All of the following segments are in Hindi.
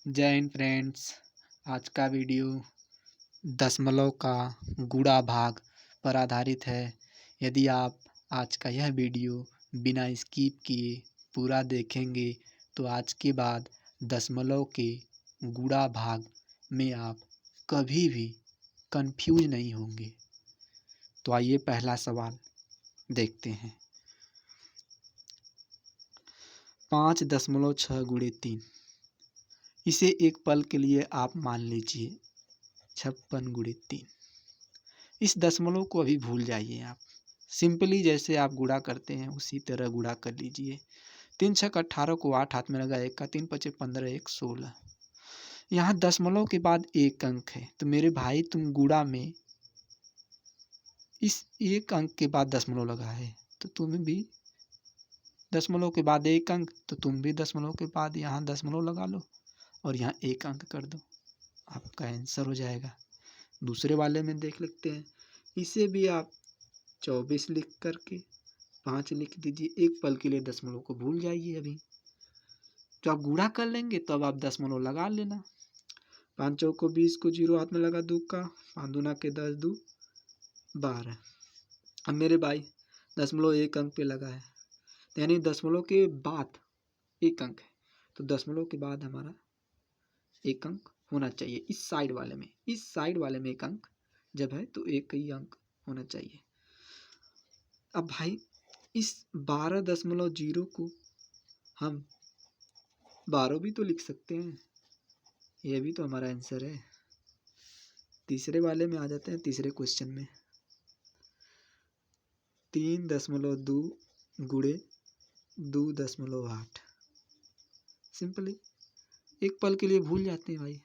जय हिंद फ्रेंड्स। आज का वीडियो दशमलव का गुणा भाग पर आधारित है। यदि आप आज का यह वीडियो बिना स्किप किए पूरा देखेंगे तो आज के बाद दशमलव के गुणा भाग में आप कभी भी कंफ्यूज नहीं होंगे। तो आइए पहला सवाल देखते हैं। 5.6 गुणे 3, इसे एक पल के लिए आप मान लीजिए 56 गुणे 3। इस दशमलव को अभी भूल जाइए। आप सिंपली जैसे आप गुणा करते हैं उसी तरह गुणा कर लीजिए। 3 छक 18 को 8 हाथ में लगा, 1 का 3 पचे 15, 1 16। यहाँ दशमलव के बाद एक अंक है, तो मेरे भाई तुम गुणा में इस एक अंक के बाद दशमलव लगा है तो तुम भी दशमलव के बाद एक अंक, तो तुम भी दशमलव के बाद यहाँ दशमलव लगा लो और यहाँ एक अंक कर दो, आपका आंसर हो जाएगा। दूसरे वाले में देख लेते हैं। इसे भी आप 24 लिख करके 5 लिख दीजिए। एक पल के लिए दशमलव को भूल जाइए। अभी जब आप गुणा कर लेंगे तब तो आप दशमलव लगा लेना। 5 चौको 20 को 0 हाथ में लगा, 2 का 5 दूना के 10, 2 12। अब मेरे भाई दशमलव एक अंक पे लगा है, यानी दशमलव के बाद एक अंक है, तो दशमलव के बाद हमारा एक अंक होना चाहिए। इस साइड वाले में एक अंक जब है तो एक ही अंक होना चाहिए। अब भाई इस 12.0 को हम 12 भी तो लिख सकते हैं, यह भी तो हमारा आंसर है। तीसरे वाले में आ जाते हैं। तीसरे क्वेश्चन में 3.2 गुणे 2.8। सिंपली एक पल के लिए भूल जाते हैं भाई।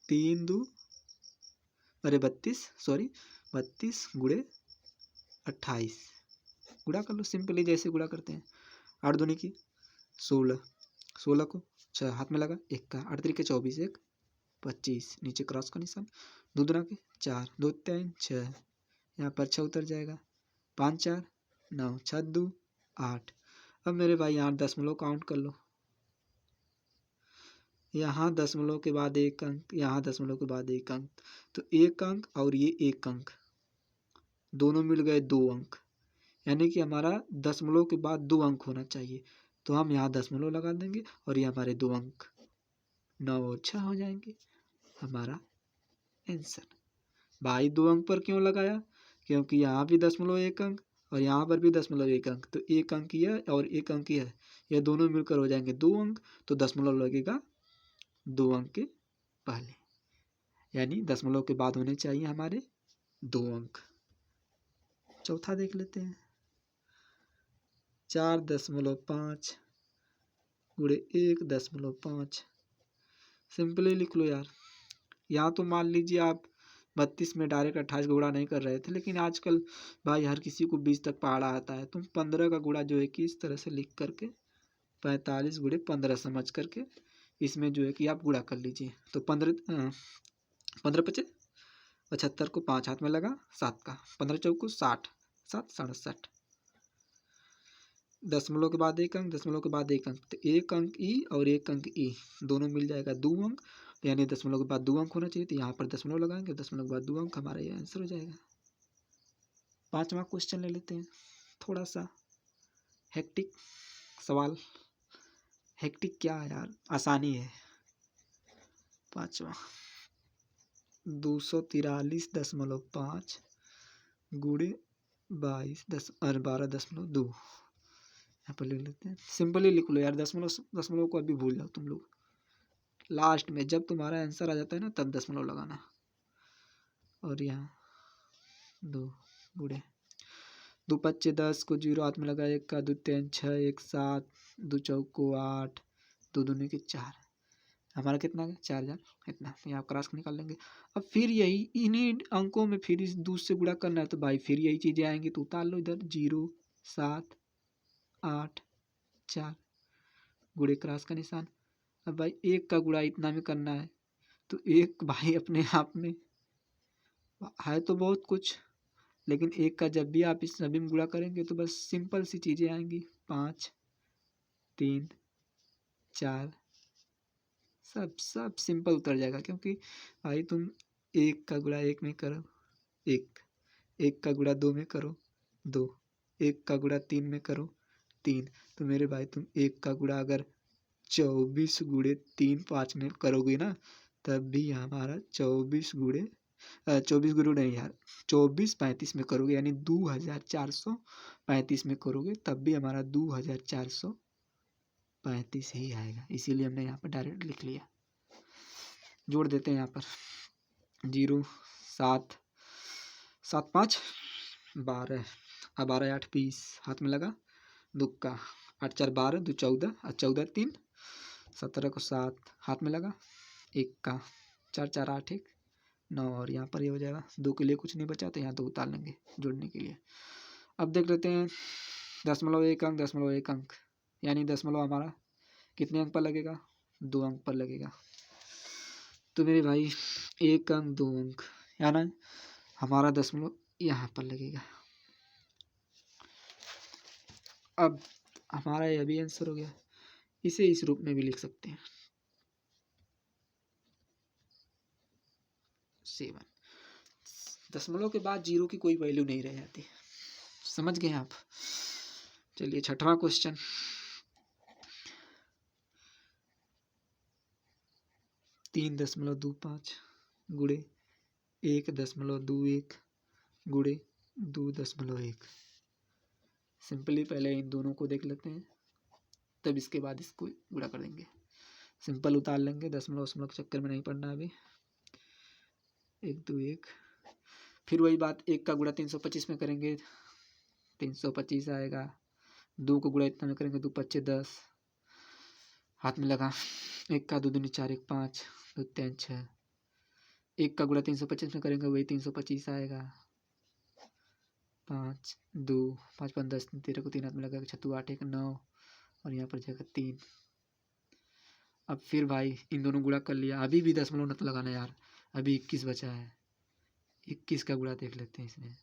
32 गुणे 28 गुणा कर लो। सिंपली जैसे गुणा करते हैं। 8 दूनी की 16, 16 को 6 हाथ में लगा, 1 का 8 तरीके 24, 1 25, नीचे क्रॉस का निशान, 2 दूना के 4, 2 3 6, यहाँ पर 6 उतर जाएगा, 5 4 9, 6 2 8। अब मेरे भाई यहाँ दशमलव काउंट कर लो। यहाँ दशमलव के बाद एक अंक, यहाँ दशमलव के बाद एक अंक, तो एक अंक और ये एक अंक दोनों मिल गए 2 अंक, यानी कि हमारा दशमलव के बाद 2 अंक होना चाहिए। तो हम यहाँ दशमलव लगा देंगे और ये हमारे 2 अंक 9 और 6 हो जाएंगे हमारा आंसर। भाई 2 अंक पर क्यों लगाया? क्योंकि यहाँ भी दशमलव एक अंक और यहाँ पर भी दशमलव एक अंक, तो एक अंक यह और एक अंक यह, ये दोनों मिलकर हो जाएंगे 2 अंक, तो दशमलव लगेगा 2 अंक के पहले, यानी दशमलव के बाद होने चाहिए हमारे 2 अंक। चौथा देख लेते हैं। 4.5 गुणे 1.5। सिंपली लिख लो यार। यहाँ तो मान लीजिए आप 32 में डायरेक्ट 28 का गुणा नहीं कर रहे थे, लेकिन आजकल भाई हर किसी को 20 तक पहाड़ा आता है। तुम 15 का गुणा जो है कि इस तरह से लिख करके 45 गुणे 15 समझ करके इसमें जो है कि आप गुणा कर लीजिए। तो 15 पचे 75 को 5 हाथ में लगा, 7 का 15 चौको 60, 7 67। दशमलव के बाद एक अंक, दशमलव के बाद एक अंक, तो एक अंक ई और एक अंक ई दोनों मिल जाएगा 2 अंक, यानी दशमलव के बाद 2 अंक होना चाहिए। तो यहाँ पर दशमलव लगाएंगे, दशमलव के बाद 2 अंक, हमारा ये आंसर हो जाएगा। 5वां क्वेश्चन ले लेते हैं। थोड़ा सा हेक्टिक सवाल। हेक्टिक क्या है यार, आसानी है। 5वां 243.5 गुणे 12.2 यहाँ पर लिख लेते हैं। सिंपली लिख लो यार। दशमलव को अभी भूल जाओ तुम लोग। लास्ट में जब तुम्हारा आंसर आ जाता है ना तब दशमलव लगाना। और यहाँ 2 गुणे 2 पच्चे 10 को 0 हाथ में लगा, 1 का 2 3 6, 1 7, 2 चौको 8, 2 दूनी के 4, हमारा कितना है 4000, इतना यहाँ क्रॉस निकाल लेंगे। अब फिर यही इन्हीं अंकों में फिर इस 2 से गुणा करना है, तो भाई फिर यही चीज़ें आएंगी, तो उतार लो इधर। 0 7 8 4 गुणे क्रॉस का निशान। अब भाई 1 का गुणा इतना में करना है, तो 1 भाई अपने आप में है तो बहुत कुछ, लेकिन 1 का जब भी आप इस सभी में गुणा करेंगे तो बस सिंपल सी चीज़ें आएंगी। 5 3 4 सब सब सिंपल उतर जाएगा, क्योंकि भाई तुम 1 का गुणा 1 में करो 1, 1 का गुणा 2 में करो 2, 1 का गुणा 3 में करो 3। तो मेरे भाई तुम 1 का गुणा अगर 24 गुणे 3 5 में करोगे ना, तब भी हमारा 24 गुणे नहीं यार, 24 35 में करोगे, यानी 2435 में करोगे, तब भी हमारा 2435 ही आएगा। इसीलिए हमने यहाँ पर डायरेक्ट लिख लिया। जोड़ देते हैं यहाँ पर 0 7 7 5 12, अब 12 8 20 हाथ में लगा, दुक्का 8 4 12 2 14 और 14 3 17 को 7 हाथ में लगा, 1 का 4 4 8 1 9, और यहाँ पर ये हो जाएगा 2 के लिए कुछ नहीं बचा, तो यहाँ 2 उतार लेंगे जोड़ने के लिए। अब देख लेते हैं 0.1 अंक 0.1 अंक, यानी दशमलव हमारा कितने अंक पर लगेगा, 2 अंक पर लगेगा। तो मेरे भाई 1 अंक 2 अंक, यानी हमारा दशमलव यहाँ पर लगेगा। अब हमारा यह भी आंसर हो गया। इसे इस रूप में भी लिख सकते हैं 7। दशमलव के बाद 0 की कोई वैल्यू नहीं रह जाती, समझ गए आप। चलिए 6वां क्वेश्चन, 3.25 गुणे 1.21 गुणे 2.1। सिंपली पहले इन दोनों को देख लेते हैं, तब इसके बाद इसको गुणा कर देंगे। सिंपल उतार लेंगे, दशमलव के चक्कर में नहीं पड़ना अभी। 1 2 1, फिर वही बात, 1 का गुणा 325 में करेंगे 325 आएगा, 2 को गुणा इतना में करेंगे 2 5 10 हाथ में लगा, 1 का 2 दूनी 4 1 5 2 3 6, 1 का गुणा 325 में करेंगे वही 325 आएगा, 5 2 5 5 10 13 को 3 हाथ में लगा, 6 2 8 1 9, और यहाँ पर जाएगा 3। अब फिर भाई इन दोनों गुणा कर लिया, अभी भी दशमलव नत लगाना यार, अभी 21 बचा है, 21 का गुणा देख लेते हैं इसमें।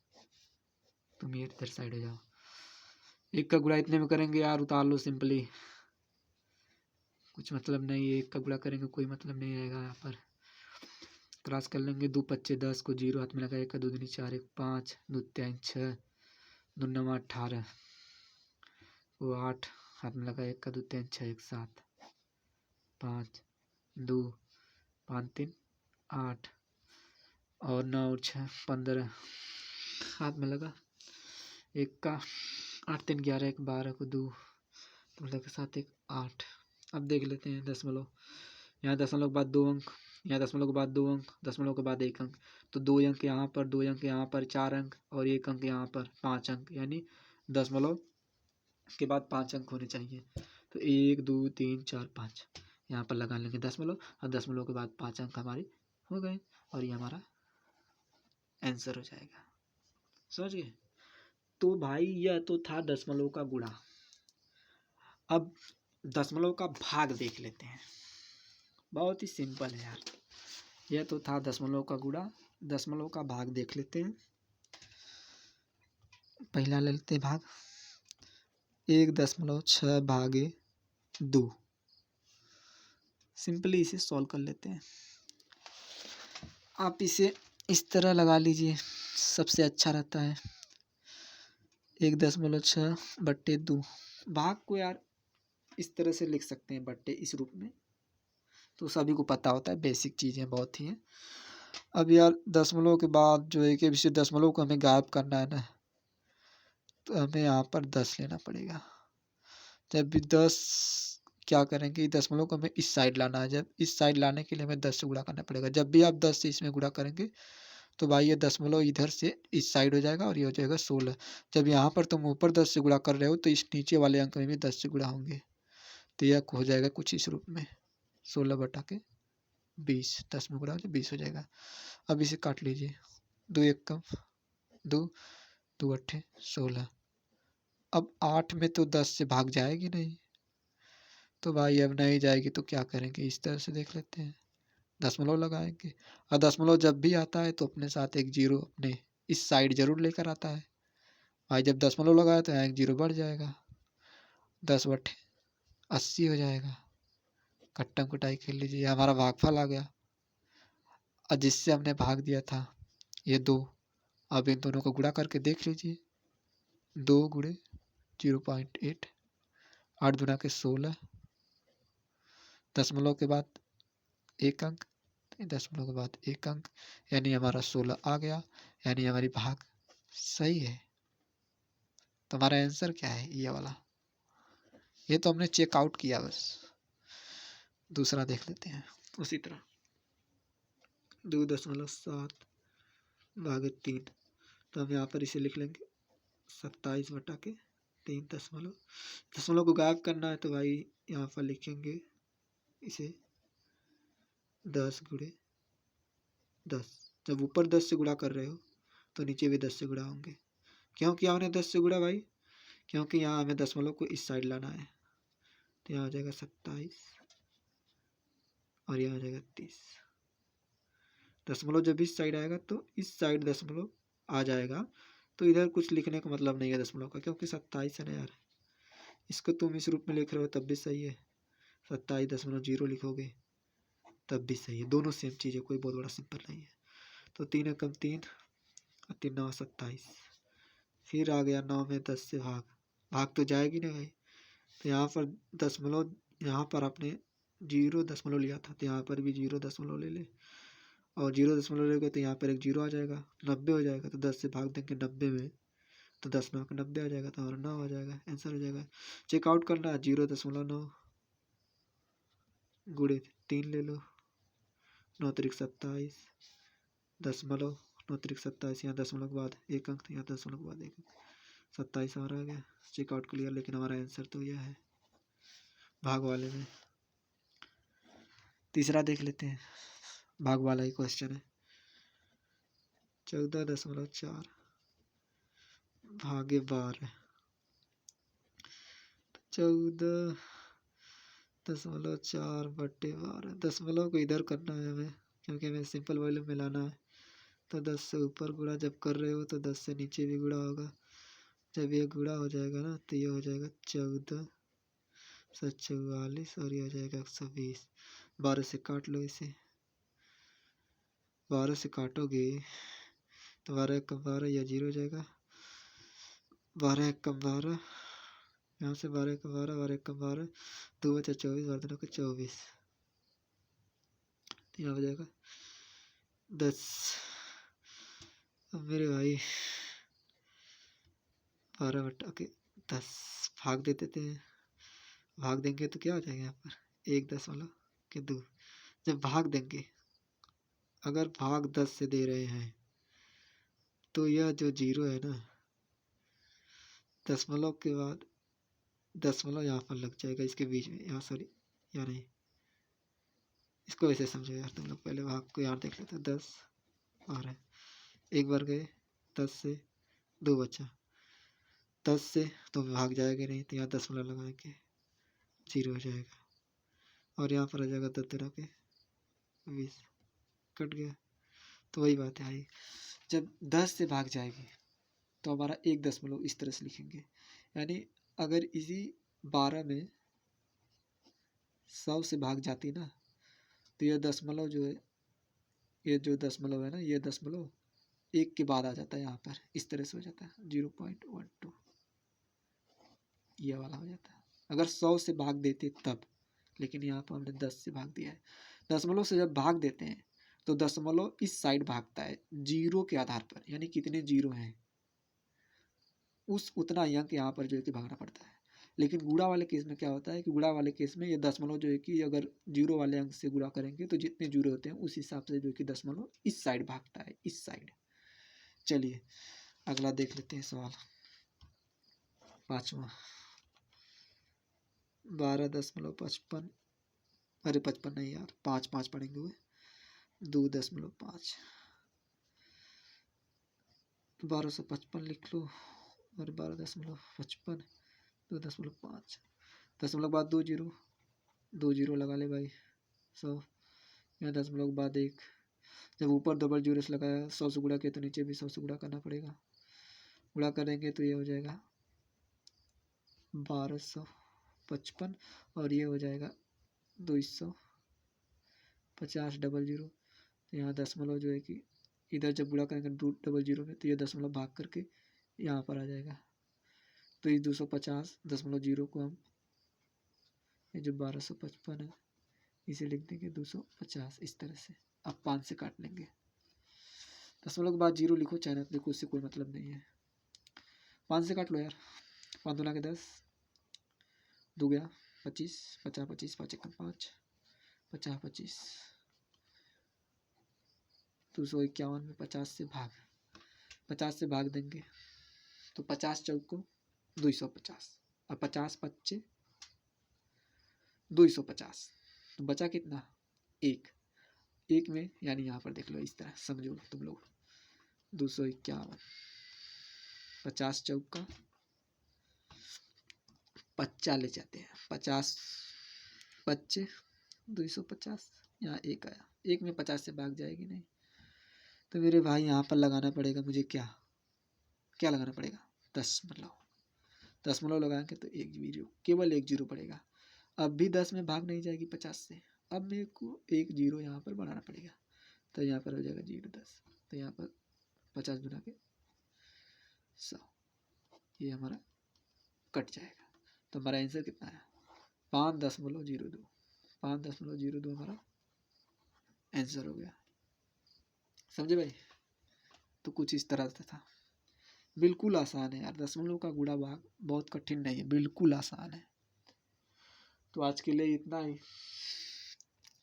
तुम ये इधर साइड हो जाओ, 1 का गुणा इतने में करेंगे यार, उतार लो सिंपली, कुछ मतलब नहीं है। 1 का गुणा करेंगे कोई मतलब नहीं रहेगा, यहाँ पर क्रॉस कर लेंगे। 2 5 10 को 0 हाथ में लगा, 1 का 2 दूनी 4 1 5 2 3 6 2 9 18 वो 8 हाथ में लगा, 1 का 2 3 6 1 7 5 2 5 3 8 और 9 और 6 15 हाथ में लगा, 1 का 8 3 11 1 12 को 2 तो मतलब के साथ 1 8। अब देख लेते हैं दशमलव, यहाँ दशमलव के बाद 2 अंक, यहाँ दशमलव के बाद 2 अंक, दशमलव के बाद 1 अंक, तो 2 अंक यहाँ पर, 2 अंक यहाँ पर, 4 अंक, और 1 अंक यहाँ पर 5 अंक, यानी दशमलव के बाद 5 अंक होने चाहिए। तो 1 2 3 4 5 यहाँ पर लगा लेंगे दशमलव, और दशमलव के बाद 5 अंक हमारे हो गए, और ये हमारा आंसर हो जाएगा। समझ गए। तो भाई यह तो था दशमलव का गुणा। अब दशमलव का भाग देख लेते हैं, बहुत ही सिंपल है यार। यह तो था दशमलव का गुणा, दशमलव का भाग देख लेते हैं। पहला ले लेते हैं भाग, 1.6 भागे 2। सिंपली इसे सॉल्व कर लेते हैं। आप इसे इस तरह लगा लीजिए, सबसे अच्छा रहता है। 1.6 बट्टे 2, भाग को यार इस तरह से लिख सकते हैं, बट्टे इस रूप में, तो सभी को पता होता है, बेसिक चीज़ें बहुत ही हैं। अब यार दशमलव के बाद जो एक विषय दशमलव को हमें गायब करना है ना, तो हमें यहाँ पर 10 लेना पड़ेगा। जब भी 10 क्या करेंगे, दशमलव को हमें इस साइड लाना है, जब इस साइड लाने के लिए हमें 10 से गुणा करना पड़ेगा। जब भी आप 10 से इसमें गुणा करेंगे तो भाई ये दशमलव इधर से इस साइड हो जाएगा, और ये हो जाएगा 16। जब यहाँ पर तुम ऊपर 10 से गुणा कर रहे हो, तो इस नीचे वाले अंक में भी 10 से गुणा होंगे, तो यह हो जाएगा कुछ इस रूप में, 16 बटा के 20, 10 में गुणा हो 20 हो जाएगा। अब इसे काट लीजिए, 2 1 कम 2 2 8 16। अब 8 में तो 10 से भाग जाएगी नहीं, तो भाई अब नहीं जाएगी, तो क्या करेंगे, इस तरह से देख लेते हैं, दशमलव लगाएंगे। और दशमलव जब भी आता है तो अपने साथ एक 0 अपने इस साइड जरूर लेकर आता है। भाई जब दशमलव लगाया तो यहाँ एक 0 बढ़ जाएगा, 10 बटे 80 हो जाएगा, कट्टम कुटाई खेल लीजिए। हमारा भागफल आ गया, और जिससे हमने भाग दिया था ये 2, अब इन दोनों को गुणा करके देख लीजिए। 2 गुणे 0.8, 8 दुना के 16, दशमलव के बाद 1 अंक, दशमलव के बाद 1 अंक, यानी हमारा 16 आ गया, यानी हमारी भाग सही है। तो हमारा आंसर क्या है? ये वाला। ये तो हमने चेकआउट किया बस। दूसरा देख लेते हैं उसी तरह। 2.7 भागे 3, तो हम यहाँ पर इसे लिख लेंगे 27/3 दशमलव। दशमलव को गायब करना है तो भाई यहाँ पर लिखेंगे इसे 10 गुणे 10। जब ऊपर 10 से गुणा कर रहे हो तो नीचे भी 10 से गुणा होंगे। क्यों किया हमने 10 से गुणा भाई? क्योंकि यहाँ हमें दशमलव को इस साइड लाना है। तो यहाँ आ जाएगा 27 और यहाँ आ जाएगा 30। दशमलव जब इस साइड आएगा तो इस साइड दशमलव आ जाएगा, तो इधर कुछ लिखने का मतलब नहीं है दशमलव का, क्योंकि 27 है ना यार। इसको तुम इस रूप में लिख रहे हो तब भी सही है, 27.0 लिखोगे तब भी सही है। दोनों सेम चीज़ है, कोई बहुत बड़ा सिंपल नहीं है। तो 3 कम 3 और 3 9 27। फिर आ गया 9 में 10 से भाग तो जाएगी ना भाई। तो यहाँ पर दशमलव, यहाँ पर आपने 0 दशमलव लिया था, तो यहाँ पर भी 0 दशमलव ले ले, और 0 दशमलव लेगा तो यहाँ पर एक 0 आ जाएगा, 90 हो जाएगा। तो 10 से भाग देंगे 90 में, तो 10 9 का 90 आ जाएगा, तो हमारा 9 आ जाएगा, आंसर हो जाएगा। चेकआउट करना है 0.9 गुणे 3 ले लो, 9 त्रिक 27 दशमलव, 9 त्रिक 27, यहाँ दशमलव के बाद 1 अंक, यहाँ दशमलव के बाद 1 अंक, 27 हमारा आ गया। चेकआउट क्लियर, लेकिन हमारा आंसर तो यह है भाग वाले में। तीसरा देख लेते हैं, भाग वाला ही क्वेश्चन है। 14.4 भागे 12, 14.4/12। दशमलव को इधर करना है हमें, क्योंकि हमें सिंपल वैल्यू में लाना है। तो 10 से ऊपर गुणा जब कर रहे हो तो 10 से नीचे भी गुणा होगा। जब ये गुणा हो जाएगा ना तो ये हो जाएगा 14/44 और ये हो जाएगा 120। 12 से काट लो इसे, 12 से काटोगे तो 12 कम 12, यह 0 हो जाएगा। 12 कम 12, यहाँ से 12 कम 12, 12 कम 12, 2 बचा 24, 12 को 24, यहाँ हो जाएगा 10। अब मेरे भाई 12/10 भाग दे देते हैं। भाग देंगे तो क्या हो जाएगा यहाँ पर 1.2। जब भाग देंगे, अगर भाग 10 से दे रहे हैं तो यह जो 0 है ना, दशमलव के बाद दशमलव यहाँ पर लग जाएगा इसके बीच में, यहाँ सॉरी, यहाँ नहीं, इसको वैसे समझो यार तुम लोग। पहले भाग को यहाँ देख लेते, 10 12, एक बार गए 10 से 2 बचा, 10 से तो भाग जाएगा नहीं, तो यहाँ दशमलव लगाएंगे 0 हो जाएगा, और यहाँ पर आ जाएगा 10 तरह के 20, कट गया। तो वही बात है भाई, जब 10 से भाग जाएगी तो हमारा 1 दशमलव इस तरह से लिखेंगे। यानी अगर इसी 12 में 100 से भाग जाती ना, तो यह दशमलव जो है, ये जो दशमलव है ना, ये दशमलव 1 के बाद आ जाता है, यहाँ पर इस तरह से हो जाता है 0.12, ये वाला हो जाता है अगर 100 से भाग देते तब। लेकिन यहाँ पर हमने 10 से भाग दिया है। दशमलव से जब भाग देते हैं तो दशमलव इस साइड भागता है 0 के आधार पर, यानी कितने 0 हैं उतना अंक यहाँ पर जो है कि भागना पड़ता है। लेकिन गुणा वाले केस में क्या होता है कि गुणा वाले केस में ये दशमलव जो है कि अगर 0 वाले अंक से गुणा करेंगे तो जितने 0 होते हैं उस हिसाब से जो है कि दशमलव इस साइड भागता है, इस साइड। चलिए अगला देख लेते हैं सवाल 5वां। 12.55, अरे 55 नहीं यार, 5 पढ़ेंगे हुए, 2.5, 1255 लिख लो, और 12.55, 2.5, दशमलव बाद 2 जीरो लगा ले भाई, 100, यहाँ दशमलव बाद 1, जब ऊपर डबल जीरो से लगाया 100 से गुणा किया तो नीचे भी 100 से गुणा करना पड़ेगा। गुणा करेंगे तो ये हो जाएगा 1255, और ये हो जाएगा 250 डबल जीरो, तो यहाँ दशमलव जो है कि इधर जब गुणा करेंगे डबल जीरो में तो ये दशमलव भाग करके यहाँ पर आ जाएगा। तो इस 250.0 को हम ये जो 1255 है इसे लिख देंगे 250 इस तरह से। अब 5 से काट लेंगे, दशमलव के बाद जीरो लिखो चाहे ना लिखो, उससे कोई मतलब नहीं है। 5 से काट लो यार, 5 दूना के 10, 2 गया 25, 50 25, 5 एकम 5, 50 25, 251 में 50 से भाग देंगे तो 50 चौको 250 और 50 पच्चे 250, तो बचा कितना? एक में, यानी यहाँ पर देख लो इस तरह समझो तुम लोग, 251, 50 चौका 50 ले जाते हैं, 50 पच्चे 250, यहाँ एक आया, एक में 50 से भाग जाएगी नहीं, तो मेरे भाई यहाँ पर लगाना पड़ेगा मुझे क्या लगाना पड़ेगा? दशमलव लगाएंगे तो एक जीरो, केवल एक जीरो पड़ेगा। अब भी 10 में भाग नहीं जाएगी 50 से, अब मेरे को एक जीरो यहाँ पर बनाना पड़ेगा, तो यहाँ पर हो जाएगा 0 10, तो यहाँ पर 50 गुना के 100, ये हमारा कट जाएगा। तो हमारा आंसर कितना है? 5.02, 5.02 हमारा आंसर हो गया। समझे भाई? तो कुछ इस तरह से था, बिल्कुल आसान है यार, दशमलव का गुणा भाग बहुत कठिन नहीं है, बिल्कुल आसान है। तो आज के लिए इतना ही,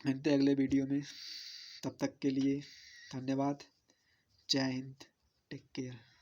मिलते हैं अगले वीडियो में, तब तक के लिए धन्यवाद, जय हिंद, टेक केयर।